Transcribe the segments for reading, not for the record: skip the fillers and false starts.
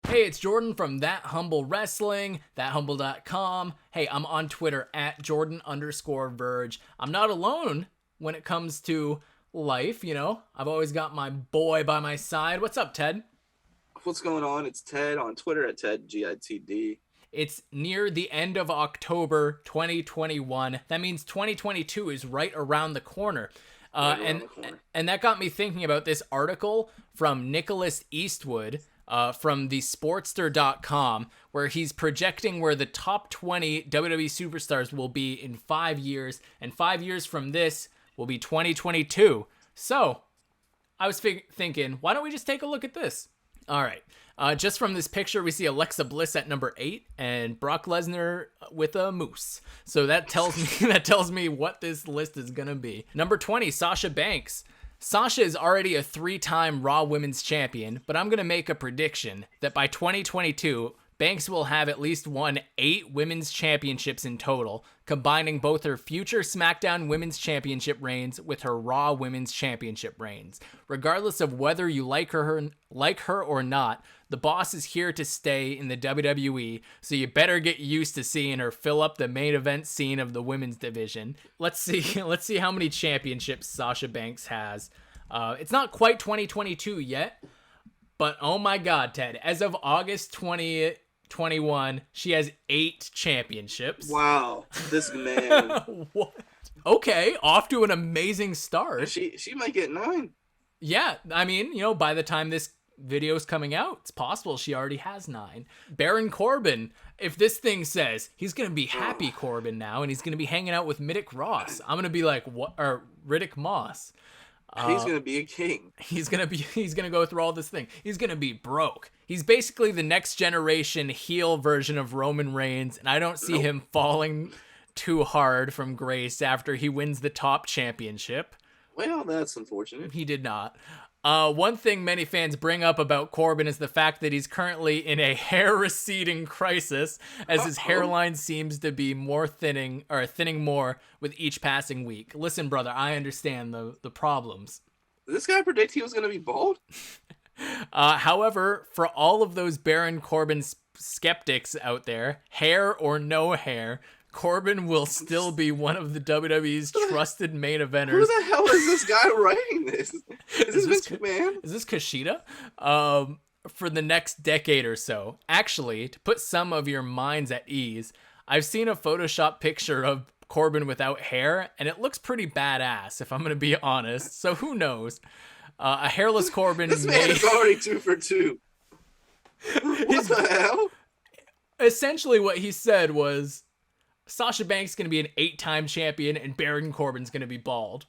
Hey, it's Jordan from ThatHumble Wrestling, ThatHumble.com. Hey, I'm on Twitter at Jordan_Verge. I'm not alone when it comes to life, you know. I've always got my boy by my side. What's up, Ted? What's going on? It's Ted on Twitter at TedGITD. It's near the end of October 2021. That means 2022 is right around the corner. And that got me thinking about this article from Nicholas Eastwood from the Sportster.com, where he's projecting where the top 20 WWE superstars will be in 5 years, and 5 years from this will be 2022. So I was thinking, why don't we just take a look at this? All right. Just from this picture, we see Alexa Bliss at number 8 and Brock Lesnar with a moose. So that tells me what this list is gonna be. Number 20, Sasha Banks. Sasha is already a 3-time Raw Women's Champion, but I'm gonna make a prediction that by 2022, Banks will have at least won 8 women's championships in total, combining both her future SmackDown Women's Championship reigns with her Raw Women's Championship reigns. Regardless of whether you like her or not, the boss is here to stay in the WWE, so you better get used to seeing her fill up the main event scene of the women's division. Let's see how many championships Sasha Banks has. It's not quite 2022 yet, but oh my God, Ted! As of August 2021, she has 8 championships. Wow, this man. What? Okay, off to an amazing start. She might get 9. Yeah, I mean, you know, by the time this video's coming out, it's possible she already has 9. Baron Corbin, if this thing says he's gonna be Happy Corbin now and he's gonna be hanging out with Riddick Ross, I'm gonna be like, what? Or Riddick Moss. He's gonna be a king. He's gonna go through all this thing. He's gonna be broke. He's basically the next generation heel version of Roman Reigns, and I don't see him falling too hard from grace after he wins the top championship. Well, that's unfortunate. He did not. One thing many fans bring up about Corbin is the fact that he's currently in a hair receding crisis, as his hairline seems to be thinning more with each passing week. Listen, brother, I understand the problems. Did this guy predict he was going to be bald? However, for all of those Baron Corbin skeptics out there, hair or no hair, Corbin will still be one of the WWE's trusted main eventers. Who the hell is this guy writing this? Is this Vince McMahon? Is this Kushida? For the next decade or so. Actually, to put some of your minds at ease, I've seen a Photoshop picture of Corbin without hair, and it looks pretty badass, if I'm going to be honest. So who knows? A hairless Corbin This man is already 2 for 2. What the hell? Essentially what he said was, Sasha Banks is going to be an 8-time champion and Baron Corbin's going to be bald.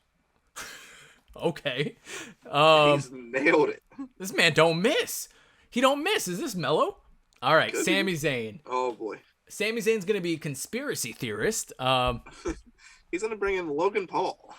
Okay. He's nailed it. This man don't miss. He don't miss. Is this mellow? All right, Could Sami be. Zayn. Oh, boy. Sami Zayn's going to be a conspiracy theorist. He's going to bring in Logan Paul.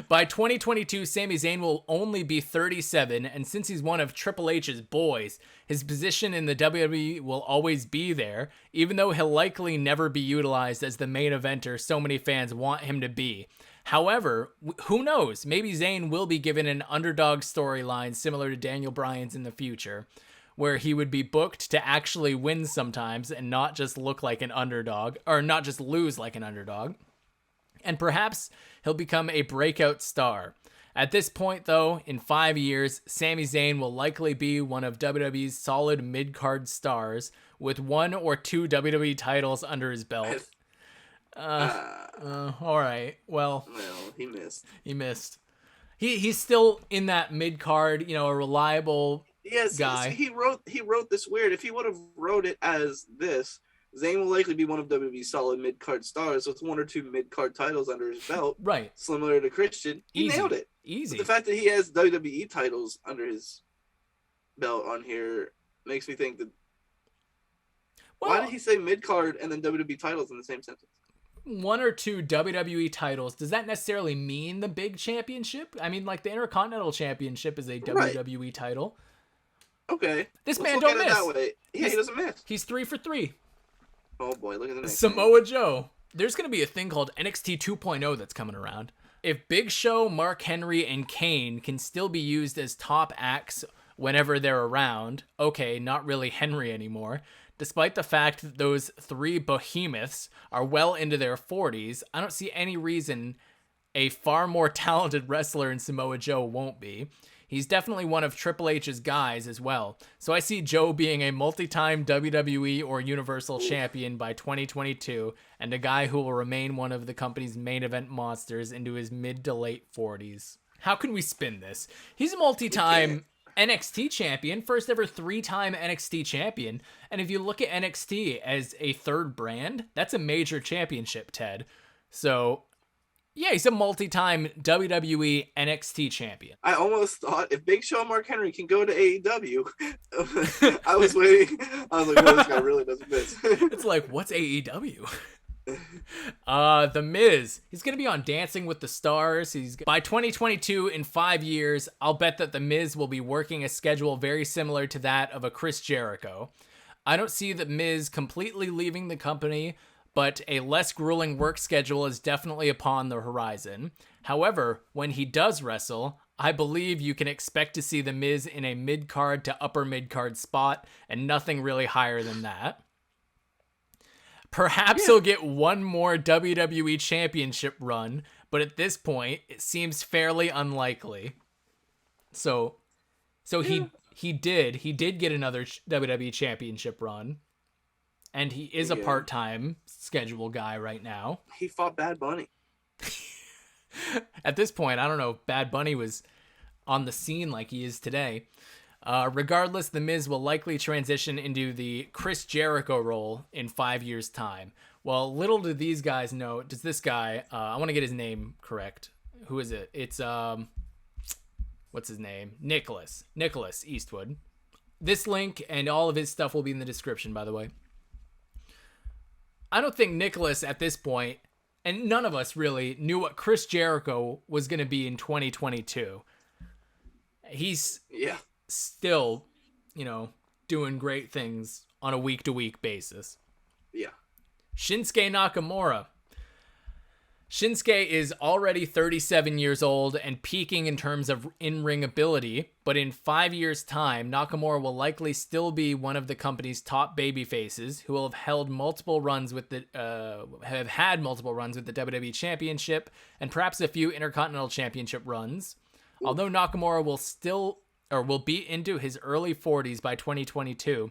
By 2022, Sami Zayn will only be 37, and since he's one of Triple H's boys, his position in the WWE will always be there, even though he'll likely never be utilized as the main eventer so many fans want him to be. However, who knows? Maybe Zayn will be given an underdog storyline similar to Daniel Bryan's in the future, where he would be booked to actually win sometimes and not just look like an underdog, or not just lose like an underdog. And perhaps he'll become a breakout star. At this point, though, in 5 years, Sami Zayn will likely be one of WWE's solid mid-card stars with 1 or 2 WWE titles under his belt. All right. Well, he missed. He missed. He's still in that mid-card, you know, a reliable guy. He wrote this weird. If he would have wrote it as this, Zayn will likely be one of WWE's solid mid-card stars with 1 or 2 mid-card titles under his belt. Right. Similar to Christian. He nailed it. Easy. But the fact that he has WWE titles under his belt on here makes me think that... Well, why did he say mid-card and then WWE titles in the same sentence? 1 or 2 WWE titles, does that necessarily mean the big championship? I mean, like the Intercontinental Championship is a WWE title. Okay. This Let's man look don't at it miss. that way. Yeah, he doesn't miss. He's 3 for 3. Oh boy, look at the next Samoa Joe. There's going to be a thing called NXT 2.0 that's coming around. If Big Show, Mark Henry, and Kane can still be used as top acts whenever they're around. Okay, not really Henry anymore. Despite the fact that those three behemoths are well into their 40s, I don't see any reason a far more talented wrestler in Samoa Joe won't be. He's definitely one of Triple H's guys as well. So I see Joe being a multi-time WWE or Universal Champion by 2022, and a guy who will remain one of the company's main event monsters into his mid to late 40s. How can we spin this? He's a multi-time NXT champion, first ever 3-time NXT champion. And if you look at NXT as a third brand, that's a major championship, Ted. So yeah, he's a multi-time WWE NXT champion. I almost thought if Big Show and Mark Henry can go to AEW, I was waiting. I was like, oh, this guy really doesn't miss. It's like, what's AEW? The Miz. He's going to be on Dancing with the Stars. By 2022, in 5 years, I'll bet that The Miz will be working a schedule very similar to that of a Chris Jericho. I don't see The Miz completely leaving the company, but a less grueling work schedule is definitely upon the horizon. However, when he does wrestle, I believe you can expect to see The Miz in a mid-card to upper mid-card spot, and nothing really higher than that. Perhaps he'll get one more WWE Championship run, but at this point, it seems fairly unlikely. So he did get another WWE Championship run, and he is a part-time schedule guy right now. He fought Bad Bunny. At this point, I don't know if Bad Bunny was on the scene like he is today. Regardless, The Miz will likely transition into the Chris Jericho role in 5 years' time. Well, little do these guys know, does this guy, I want to get his name correct. Who is it? It's, what's his name? Nicholas Eastwood. This link and all of his stuff will be in the description, by the way. I don't think Nicholas at this point, and none of us really, knew what Chris Jericho was going to be in 2022. He's still, doing great things on a week-to-week basis. Yeah. Shinsuke Nakamura. Shinsuke is already 37 years old and peaking in terms of in-ring ability, but in 5 years' time, Nakamura will likely still be one of the company's top babyfaces, who will have had multiple runs with the WWE Championship and perhaps a few Intercontinental Championship runs. Although Nakamura will be into his early 40s by 2022,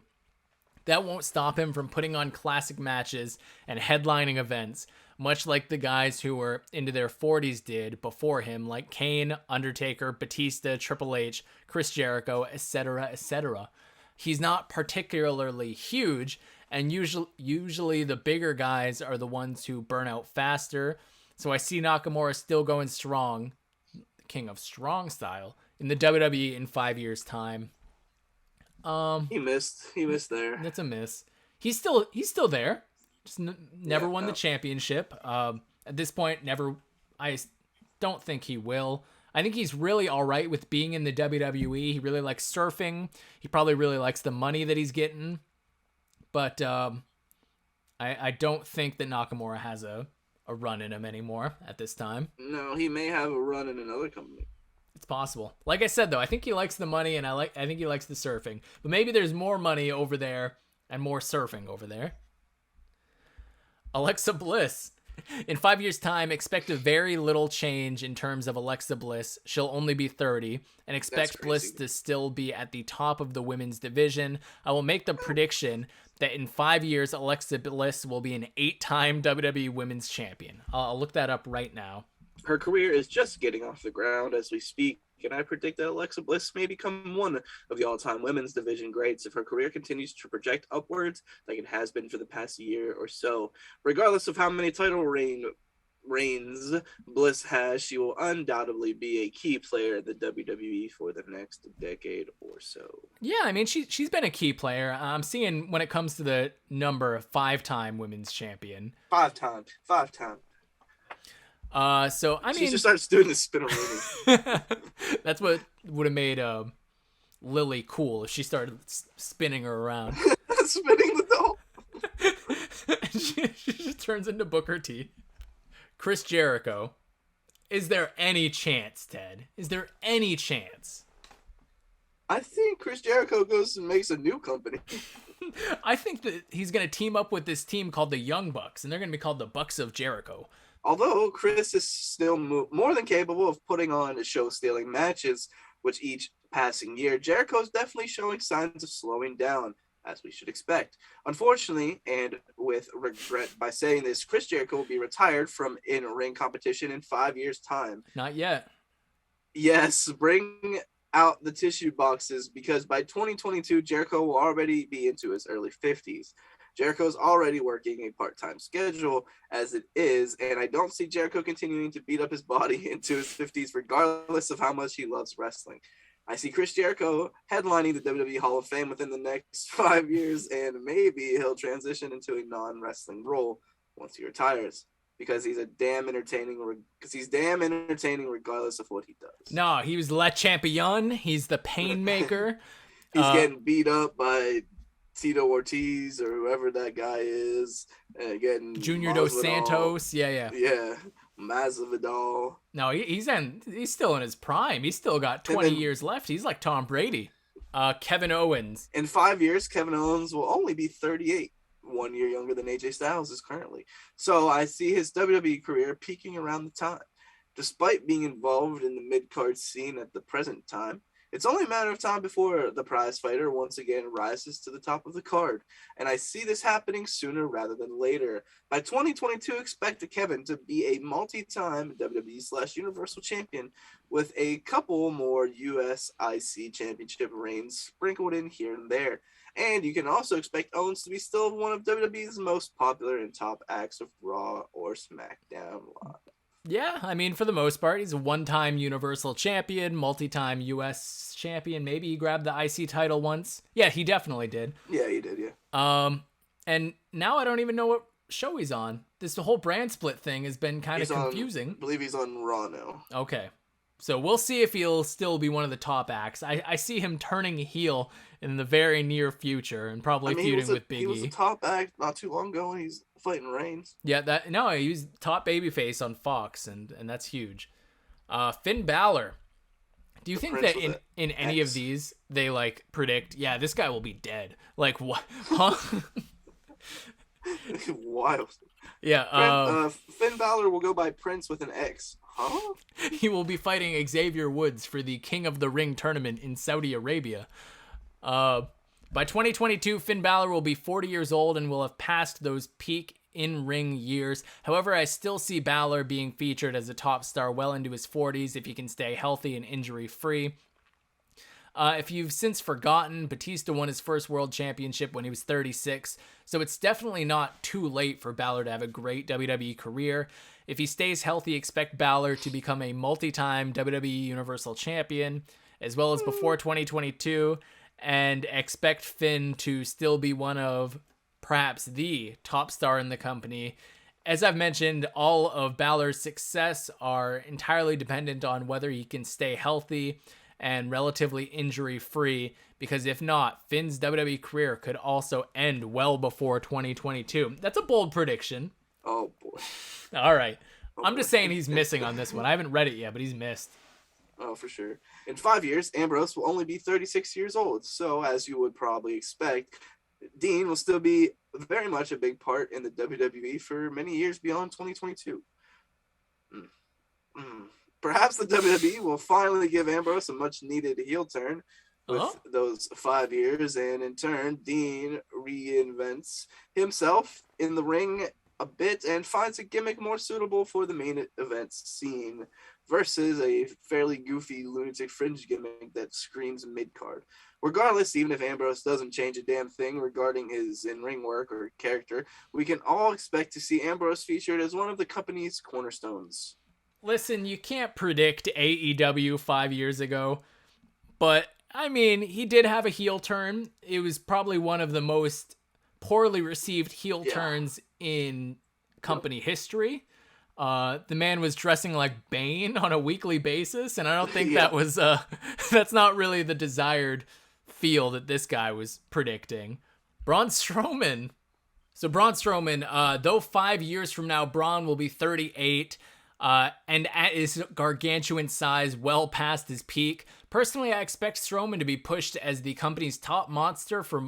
that won't stop him from putting on classic matches and headlining events, much like the guys who were into their 40s did before him, like Kane, Undertaker, Batista, Triple H, Chris Jericho, etc., etc. He's not particularly huge, and usually the bigger guys are the ones who burn out faster, so I see Nakamura still going strong, king of strong style, in the WWE in 5 years' time. He missed there. That's a miss. He's still there. Just never won the championship. At this point, I don't think he will. I think he's really all right with being in the WWE. He really likes surfing. He probably really likes the money that he's getting. But I don't think that Nakamura has a run in him anymore at this time. No, he may have a run in another company. It's possible. Like I said, though, I think he likes the money, and I think he likes the surfing. But maybe there's more money over there and more surfing over there. Alexa Bliss. In 5 years' time, expect a very little change in terms of Alexa Bliss. She'll only be 30, and expect Bliss to still be at the top of the women's division. I will make the prediction that in 5 years, Alexa Bliss will be an 8-time WWE Women's Champion. I'll look that up right now. Her career is just getting off the ground as we speak, and I predict that Alexa Bliss may become one of the all-time women's division greats if her career continues to project upwards like it has been for the past year or so. Regardless of how many title reigns Bliss has, she will undoubtedly be a key player in the WWE for the next decade or so. Yeah, I mean, she's been a key player. I'm seeing when it comes to the number 5-time women's champion. 5 times. So I mean, she just starts doing the spin-a-rooney. That's what would have made Lily cool if she started spinning her around. Spinning the doll. she just turns into Booker T. Chris Jericho. Is there any chance, Ted? Is there any chance? I think Chris Jericho goes and makes a new company. I think that he's going to team up with this team called the Young Bucks, and they're going to be called the Bucks of Jericho. Although Chris is still more than capable of putting on show-stealing matches, which each passing year, Jericho's definitely showing signs of slowing down, as we should expect. Unfortunately, and with regret by saying this, Chris Jericho will be retired from in-ring competition in 5 years' time. Not yet. Yes, bring out the tissue boxes, because by 2022, Jericho will already be into his early 50s. Jericho's already working a part-time schedule as it is, and I don't see Jericho continuing to beat up his body into his 50s regardless of how much he loves wrestling. I see Chris Jericho headlining the WWE Hall of Fame within the next 5 years, and maybe he'll transition into a non-wrestling role once he retires. Because he's damn entertaining regardless of what he does. No, he was Le Champion. He's the Painmaker. He's getting beat up by Tito Ortiz or whoever that guy is. Getting Junior Dos Santos. Yeah. Yeah, Masvidal. No, he's still in his prime. He's still got 20 years left. He's like Tom Brady. Kevin Owens. In 5 years, Kevin Owens will only be 38. 1 year younger than AJ Styles is currently. So I see his WWE career peaking around the time. Despite being involved in the mid-card scene at the present time, it's only a matter of time before the prize fighter once again rises to the top of the card. And I see this happening sooner rather than later. By 2022, expect Kevin to be a multi-time WWE/Universal Champion with a couple more US IC Championship reigns sprinkled in here and there. And you can also expect Owens to be still one of WWE's most popular and top acts of Raw or SmackDown Live. Yeah, I mean, for the most part, he's a one-time Universal Champion, multi-time US Champion. Maybe he grabbed the IC title once. Yeah, he definitely did. Yeah, he did, yeah. And now I don't even know what show he's on. This whole brand split thing has been kind of confusing. I believe he's on Raw now. Okay. So we'll see if he'll still be one of the top acts. I see him turning heel in the very near future and probably feuding with Big E. He was a top act not too long ago, and he's fighting Reigns. Yeah, he was top babyface on Fox, and that's huge. Finn Balor. Do you think that in any of these they like predict, yeah, this guy will be dead? Like what? Huh? Wild. Yeah. Finn Balor will go by Prince with an X. Huh? He will be fighting Xavier Woods for the King of the Ring tournament in Saudi Arabia. By 2022, Finn Balor will be 40 years old and will have passed those peak in-ring years. However, I still see Balor being featured as a top star well into his 40s if he can stay healthy and injury-free. If you've since forgotten, Batista won his first world championship when he was 36, so it's definitely not too late for Balor to have a great WWE career. If he stays healthy, expect Balor to become a multi-time WWE Universal Champion, as well as before 2022, and expect Finn to still be one of, perhaps the top star in the company. As I've mentioned, all of Balor's success are entirely dependent on whether he can stay healthy and relatively injury-free, because if not, Finn's WWE career could also end well before 2022. That's a bold prediction. Oh, boy. All right. I'm just saying he's missing on this one. I haven't read it yet, but he's missed. Oh, for sure. In 5 years, Ambrose will only be 36 years old. So, as you would probably expect, Dean will still be very much a big part in the WWE for many years beyond 2022. Perhaps the WWE will finally give Ambrose a much-needed heel turn with those 5 years, and in turn, Dean reinvents himself in the ring a bit and finds a gimmick more suitable for the main event scene versus a fairly goofy lunatic fringe gimmick that screams mid-card. Regardless, even if Ambrose doesn't change a damn thing regarding his in-ring work or character, we can all expect to see Ambrose featured as one of the company's cornerstones. Listen, you can't predict AEW 5 years ago, but I mean, he did have a heel turn. It was probably one of the most poorly received heel turns in company history. The man was dressing like Bane on a weekly basis, and I don't think that was that's not really the desired feel that this guy was predicting. Braun Strowman. So Braun Strowman, though 5 years from now Braun will be 38, And at his gargantuan size, well past his peak. Personally, I expect Strowman to be pushed as the company's top monster for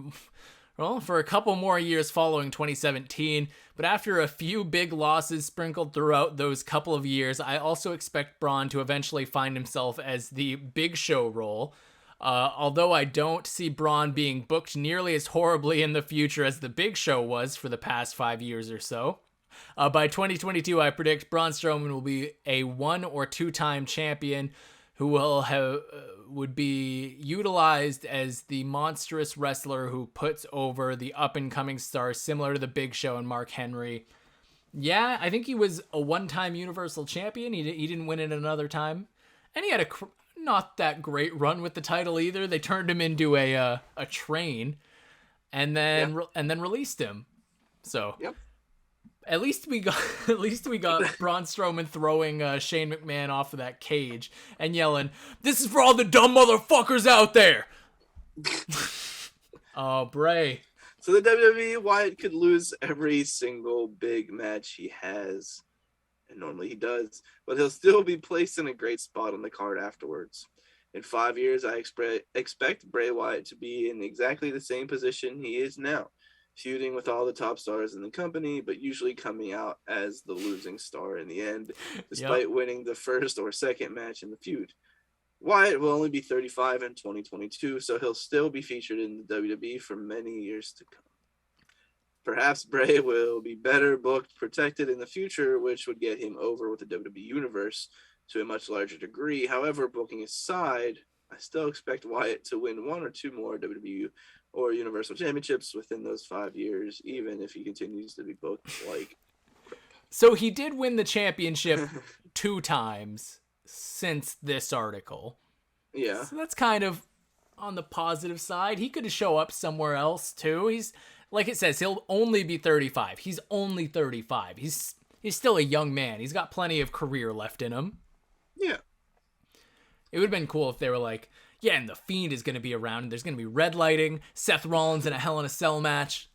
a couple more years following 2017. But after a few big losses sprinkled throughout those couple of years, I also expect Braun to eventually find himself as the Big Show role. Although I don't see Braun being booked nearly as horribly in the future as the Big Show was for the past 5 years or so. By 2022, I predict Braun Strowman will be a 1 or 2-time champion who would be utilized as the monstrous wrestler who puts over the up-and-coming stars similar to the Big Show and Mark Henry. Yeah, I think he was a 1-time Universal Champion. He didn't win it another time. And he had a not that great run with the title either. They turned him into a train and then released him. So Yep. At least we got Braun Strowman throwing Shane McMahon off of that cage and yelling, "This is for all the dumb motherfuckers out there." Oh, Bray. So the WWE, Wyatt could lose every single big match he has, and normally he does, but he'll still be placed in a great spot on the card afterwards. In 5 years, I expect Bray Wyatt to be in exactly the same position he is now, feuding with all the top stars in the company, but usually coming out as the losing star in the end, despite winning the first or second match in the feud. Wyatt will only be 35 in 2022, so he'll still be featured in the WWE for many years to come. Perhaps Bray will be better booked, protected in the future, which would get him over with the WWE Universe to a much larger degree. However, booking aside, I still expect Wyatt to win 1 or 2 more WWE or Universal Championships within those 5 years, even if he continues to be booked like crap. So he did win the championship 2 times since this article. Yeah. So that's kind of on the positive side. He could show up somewhere else too. He's, like it says, he'll only be 35. He's only 35. He's still a young man. He's got plenty of career left in him. Yeah. It would have been cool if they were like, yeah, and The Fiend is going to be around, and there's going to be red lighting, Seth Rollins in a Hell in a Cell match.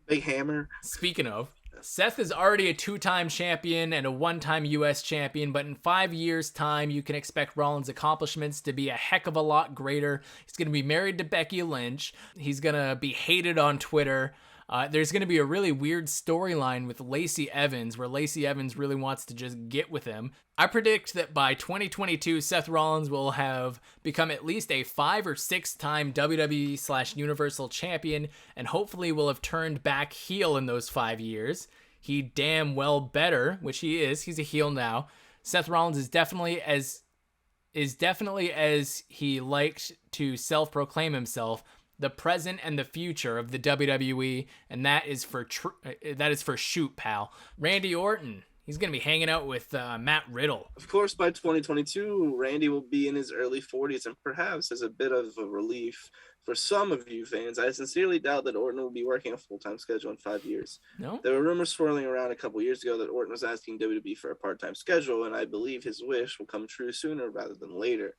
Big Hammer. Speaking of, Seth is already a 2-time champion and a 1-time U.S. champion, but in 5 years' time, you can expect Rollins' accomplishments to be a heck of a lot greater. He's going to be married to Becky Lynch. He's going to be hated on Twitter. There's going to be a really weird storyline with Lacey Evans, where Lacey Evans really wants to just get with him. I predict that by 2022, Seth Rollins will have become at least a 5 or 6-time WWE/Universal Champion, and hopefully will have turned back heel in those 5 years. He damn well better, which he is. He's a heel now. Seth Rollins is definitely as he liked to self-proclaim himself, the present and the future of the WWE, and that is for shoot, pal. Randy Orton, he's going to be hanging out with Matt Riddle. Of course, by 2022, Randy will be in his early 40s, and perhaps as a bit of a relief for some of you fans, I sincerely doubt that Orton will be working a full-time schedule in 5 years. No? There were rumors swirling around a couple years ago that Orton was asking WWE for a part-time schedule, and I believe his wish will come true sooner rather than later.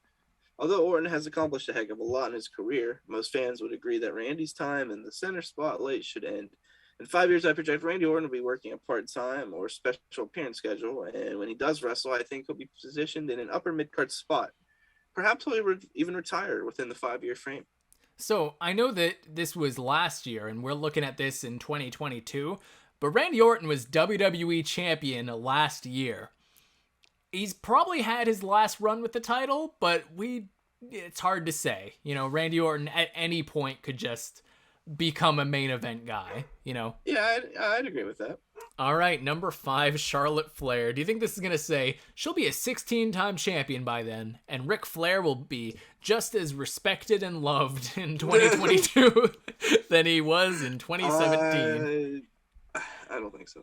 Although Orton has accomplished a heck of a lot in his career, most fans would agree that Randy's time in the center spotlight should end. In 5 years, I project Randy Orton will be working a part-time or special appearance schedule, and when he does wrestle, I think he'll be positioned in an upper mid-card spot. Perhaps he'll even retire within the 5-year frame. So, I know that this was last year, and we're looking at this in 2022, but Randy Orton was WWE Champion last year. He's probably had his last run with the title, but it's hard to say. You know, Randy Orton at any point could just become a main event guy, you know? Yeah, I'd agree with that. All right, number 5, Charlotte Flair. Do you think this is going to say she'll be a 16-time champion by then, and Ric Flair will be just as respected and loved in 2022 than he was in 2017? I don't think so.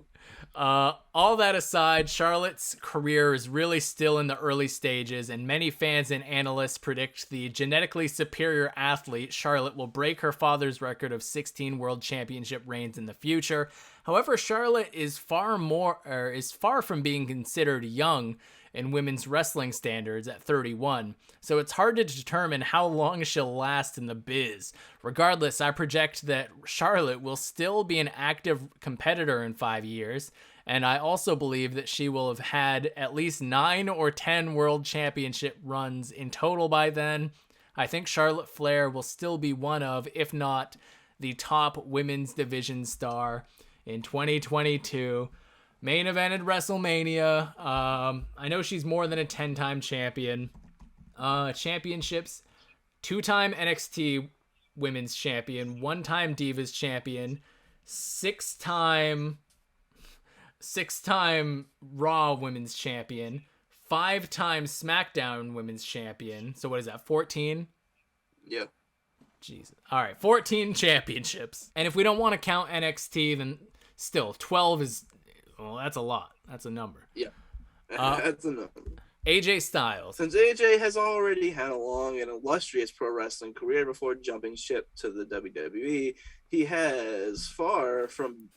All that aside, Charlotte's career is really still in the early stages, and many fans and analysts predict the genetically superior athlete Charlotte will break her father's record of 16 world championship reigns in the future. However, Charlotte is far from being considered young, in women's wrestling standards at 31, so it's hard to determine how long she'll last in the biz. Regardless, I project that Charlotte will still be an active competitor in 5 years, and I also believe that she will have had at least 9 or 10 world championship runs in total by then. I think Charlotte Flair will still be one of, if not the top women's division star in 2022. Main evented WrestleMania. I know she's more than a 10-time champion. Championships: 2-time NXT women's champion, 1-time Divas champion, 6-time Raw women's champion, 5-time SmackDown women's champion. So what is that, 14? Yeah. Jesus. All right, 14 championships. And if we don't want to count NXT, then still 12 is, well, that's a lot. That's a number. Yeah. That's a number. AJ Styles. Since AJ has already had a long and illustrious pro wrestling career before jumping ship to the WWE, he has far from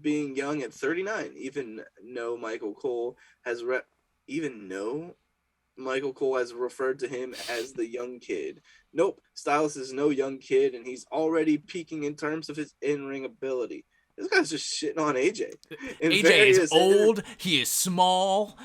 being young at 39. Even though Michael Cole has referred to him as the young kid. Nope, Styles is no young kid, and he's already peaking in terms of his in-ring ability. This guy's just shitting on AJ. AJ is old. He is small.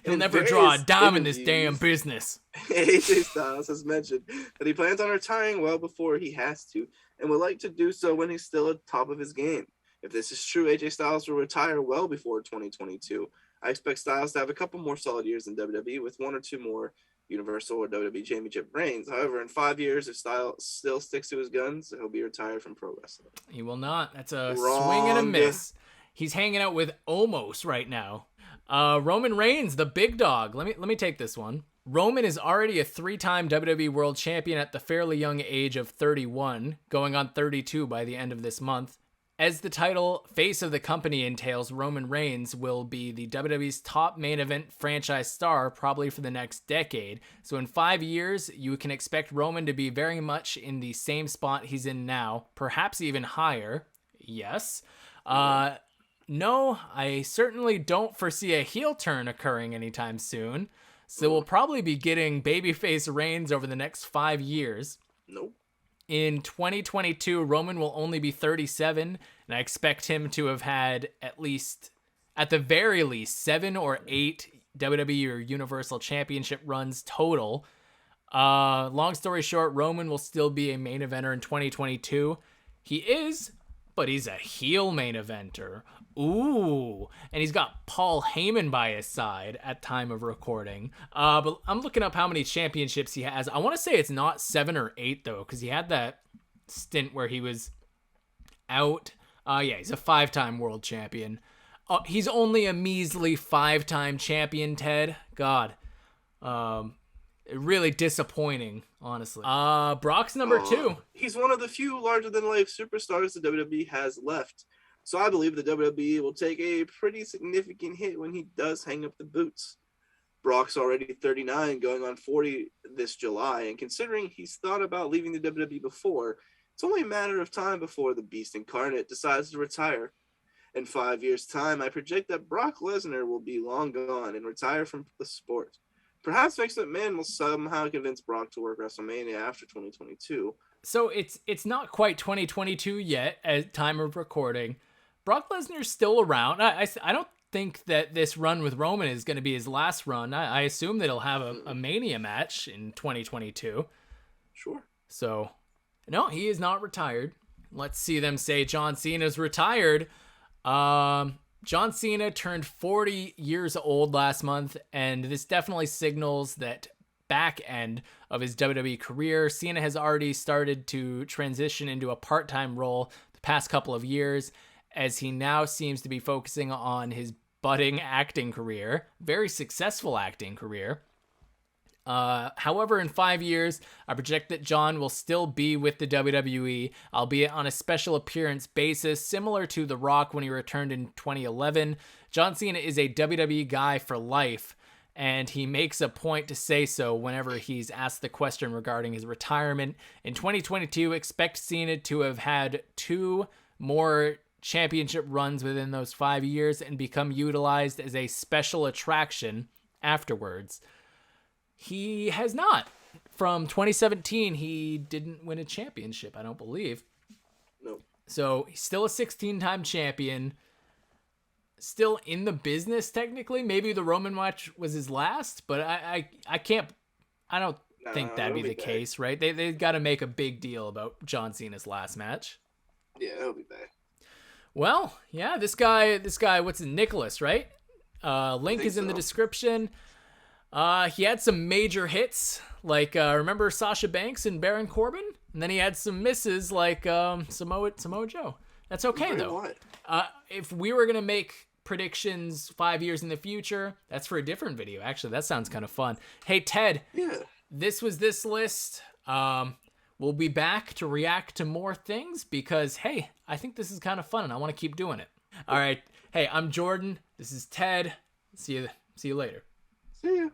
He'll never draw a dime in this damn business. AJ Styles has mentioned that he plans on retiring well before he has to, and would like to do so when he's still at the top of his game. If this is true, AJ Styles will retire well before 2022. I expect Styles to have a couple more solid years in WWE with 1 or 2 more Universal or WWE Championship reigns. However, in 5 years, if Styles still sticks to his guns, he'll be retired from pro wrestling. He will not. That's a swing and a miss. He's hanging out with Omos right now. Roman Reigns, the big dog. Let me take this one. Roman is already a 3-time WWE World Champion at the fairly young age of 31, going on 32 by the end of this month. As the title face of the company entails, Roman Reigns will be the WWE's top main event franchise star probably for the next decade. So in 5 years, you can expect Roman to be very much in the same spot he's in now, perhaps even higher. Yes. No, I certainly don't foresee a heel turn occurring anytime soon. So we'll probably be getting babyface Reigns over the next 5 years. Nope. In 2022, Roman will only be 37, and I expect him to have had at the very least, 7 or 8 WWE or Universal Championship runs total. Long story short, Roman will still be a main eventer in 2022. He is, but he's a heel main eventer. Ooh, and he's got Paul Heyman by his side at time of recording. But I'm looking up how many championships he has. I want to say it's not 7 or 8 though, because he had that stint where he was out. Yeah, he's a 5-time world champion. He's only a measly 5-time champion, Ted. God, really disappointing, honestly. Brock's number 2. He's one of the few larger-than-life superstars the WWE has left. So I believe the WWE will take a pretty significant hit when he does hang up the boots. Brock's already 39, going on 40 this July, and considering he's thought about leaving the WWE before, it's only a matter of time before the Beast Incarnate decides to retire. In 5 years' time, I project that Brock Lesnar will be long gone and retire from the sport. Perhaps Vince McMahon will somehow convince Brock to work WrestleMania after 2022. So it's not quite 2022 yet at time of recording. Brock Lesnar's still around. I don't think that this run with Roman is going to be his last run. I assume that he'll have a Mania match in 2022. Sure. So, no, he is not retired. Let's see them say John Cena's retired. John Cena turned 40 years old last month, and this definitely signals that back end of his WWE career. Cena has already started to transition into a part-time role the past couple of years, as he now seems to be focusing on his budding acting career, very successful acting career. However, in 5 years, I project that John will still be with the WWE, albeit on a special appearance basis, similar to The Rock when he returned in 2011. John Cena is a WWE guy for life, and he makes a point to say so whenever he's asked the question regarding his retirement. In 2022, expect Cena to have had 2 more championship runs within those 5 years and become utilized as a special attraction afterwards. He has not. From 2017, he didn't win a championship, I don't believe. No. So he's still a 16-time champion. Still in the business, technically. Maybe the Roman match was his last, but I don't think that'd be the case, right? They've got to make a big deal about John Cena's last match. Yeah, he'll be back. Well, yeah, this guy, what's his, Nicholas, right? Link is in the description. He had some major hits, like remember Sasha Banks and Baron Corbin? And then he had some misses like Samoa Joe. That's okay, though. If we were going to make predictions 5 years in the future, that's for a different video. Actually, that sounds kind of fun. Hey, Ted. Yeah. This was this list. We'll be back to react to more things because, hey, I think this is kind of fun and I want to keep doing it. All right. Hey, I'm Jordan. This is Ted. See you later. See ya.